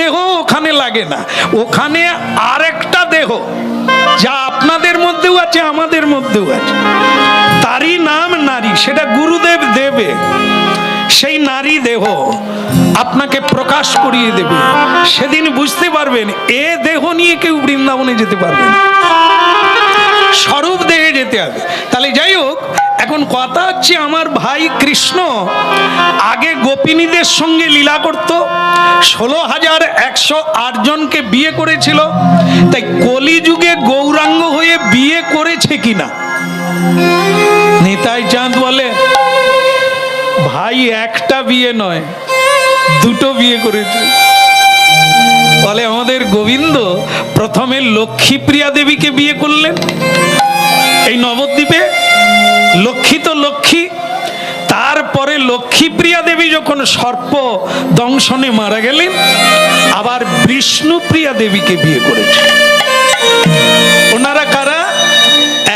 দেহ ওখানে লাগে না, ওখানে আরেকটা দেহ যা আপনাদের মধ্যেও আছে আমাদের মধ্যেও আছে, তারই নাম নারী, সেটা গুরুদেব দেবে। সেই নারী দেহ আপনাকে প্রকাশ করিয়ে দেবে, সেদিন বুঝতে পারবেন এ দেহ নিয়ে কেউ বৃন্দাবনে যেতে পারবে না, স্বরূপ দেহে যেতে হবে। তাহলে যাই হোক, এখন কথা হচ্ছে আমার ভাই কৃষ্ণ আগে গোপিনীদের সঙ্গে লীলা করত, 16,108 জনকে বিয়ে করেছিল। তাই কলিযুগে গৌরাঙ্গ হয়ে বিয়ে করেছে কিনা? নিতাই চাঁদ বলে ভাই একটা বিয়ে নয়, দুটো বিয়ে করেছে। বলে আমাদের গোবিন্দ প্রথমে লক্ষ্মীপ্রিয়া দেবীকে বিয়ে করলেন এই নবদ্বীপে, লক্ষ্মী তো লক্ষ্মী, তারপরে লক্ষ্মীপ্রিয়া দেবী যখন সর্প দংশনে মারা গেলেন আবার বিষ্ণুপ্রিয়া দেবীকে বিয়ে করেছে। ওনারা কারা?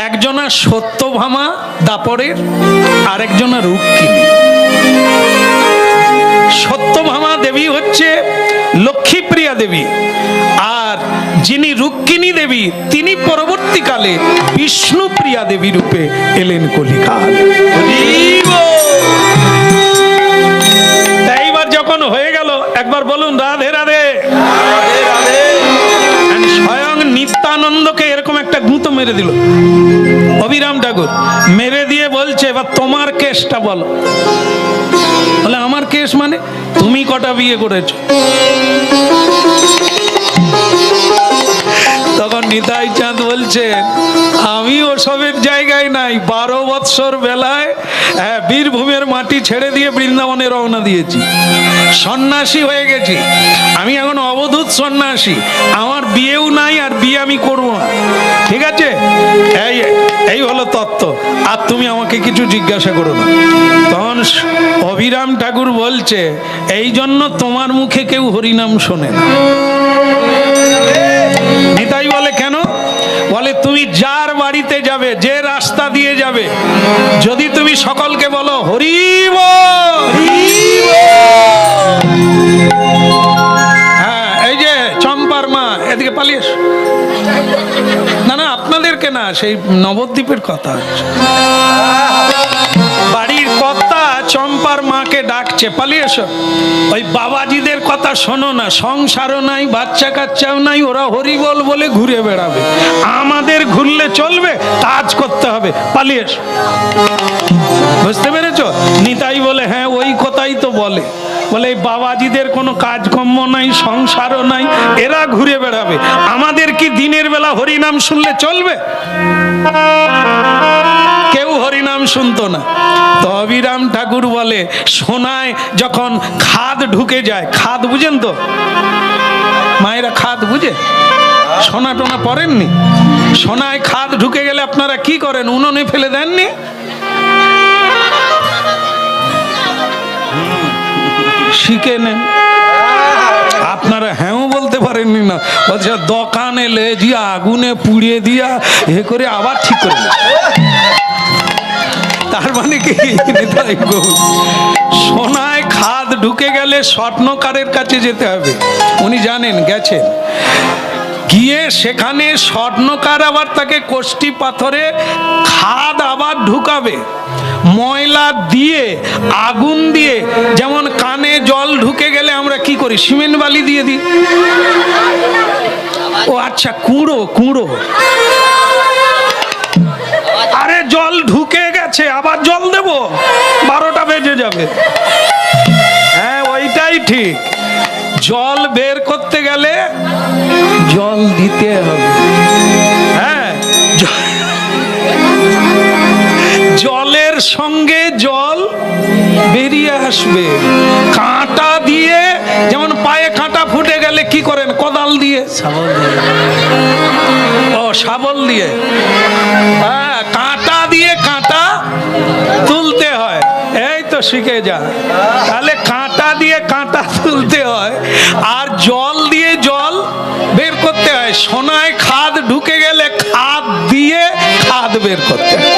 একজনা সত্যভামা দাপরের, আরেকজনা রুক্মিণী। সত্যভামা দেবী হচ্ছে লক্ষ্মীপ্রিয়া দেবী, আর যিনি রুক্মিণী দেবী তিনি পরবর্তীকালে বিষ্ণুপ্রিয়া দেবী রূপে এলেন কলিকাল। এইবার যখন হয়ে গেল একবার বলুন রাধে রাধে। স্বয়ং নিত্যানন্দকে এরকম একটা গুঁতো মেরে দিল অবিরাম ঠাকুর, মেরে দিয়ে বলছে এবার তোমার কেসটা বলো। বলে আমার কেস মানে? তুমি কটা বিয়ে করেছো? তখন নিতাই চাঁদ বলছেন আমি ওসবের জায়গায় নাই, 12 বৎসর বেলায় বীরভূমের মাটি ছেড়ে দিয়ে বৃন্দাবনে রওনা দিয়েছি, সন্ন্যাসী হয়ে গেছি, আমি এখন অবধূত সন্ন্যাসী, আমার বিয়েও নাই আর বিয়ে আমি করবো না। ঠিক আছে, এই হলো তত্ত্ব, আর তুমি আমাকে কিছু জিজ্ঞাসা করো না। তখন অবিরাম ঠাকুর বলছে এই জন্য তোমার মুখে কেউ হরিনাম শোনে না। নিতাই বলে কেন? বলে তুমি যার বাড়িতে যাবে, যে রাস্তা দিয়ে যাবে, যদি তুমি সকলকে বলো হরি বল, হ্যাঁ এই যে চম্পার মা এদিকে পালিয়ে এসো, না না আপনাদেরকে না, সেই নবদ্বীপের কথা হচ্ছে, বাড়ির কর্তা চম্পার মাকে ডাকছে পালিয়ে এসো, ওই বাবাজিদের কথা শোনো না, সংসারও নাই, বাচ্চা কাচ্চাও নাই, ওরা হরিবল বলে ঘুরে বেড়াবে, আমাদের ঘুরলে চলবে, কাজ করতে হবে, পালিয়ে এসো। বুঝতে পেরেছ? নিতাই বলে হ্যাঁ ওই কথাই তো বলে, বলে এই বাবাজিদের কোনো কাজকর্ম নাই, সংসারও নাই, এরা ঘুরে বেড়াবে, আমাদের কি দিনের বেলা হরিনাম শুনলে চলবে? কেউ হরিনাম শুনতো না। তো অবিরাম ঠাকুর বলে সোনায় যখন খাদ ঢুকে যায়, খাদ বুঝেন তো মায়েরা? খাদ বুঝে? সোনা টোনা পড়েননি? সোনায় খাদ ঢুকে গেলে আপনারা কি করেন? উনুনে ফেলে দেননি? শিখে নেন। আপনারা হ্যাঁ বলতে পারেননি না, বলছে দোকানে লেজিয়া আগুনে পুড়িয়ে দিয়া এ করে আবার ঠিক করে। তার মানে কি সোনায় খাদ ঢুকে গেলে স্বর্ণকারের কাছে যেতে হবে, উনি জানেন, গেছেন, গিয়ে সেখানে স্বর্ণকার আবার তাকে কোষ্ঠী পাথরে খাদ আবার ঢুকাবে, ময়লা দিয়ে আগুন দিয়ে, যেমন কানে জল ঢুকে গেলে আমরা কি করি? সিমেন্ট বালি দিয়ে দিই। ও আচ্ছা, কুঁড়ো কুঁড়ো, আরে জল ঢুকে গেছে আবার জল দেব, 12টা বেজে যাবে। হ্যাঁ ওইটাই ঠিক, জল বের করতে গেলে জল দিতে হবে। হ্যাঁ জলের সঙ্গে জল বেরিয়ে আসবে। কাঁটা দিয়ে, যেমন পায়ে কাঁটা ফুটে গেলে কি করেন? কোদাল দিয়ে, ও শাবল দিয়ে, হ্যাঁ কাঁটা দিয়ে কাঁটা তুলতে হয়। এই তো শিখে যা, তাহলে কাঁটা দিয়ে কাঁটা তুলতে হয় আর জল দিয়ে জল বের করতে হয়। সোনায় খাদ ঢুকে গেলে খাদ দিয়ে খাদ বের করতে হয়।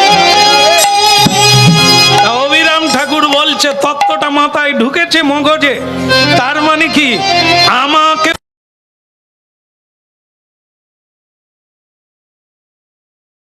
অবিরাম ঠাকুর বলছে তত্ত্বটা মাথায় ঢুকেছে মগজে, তার মানে কি আমাকে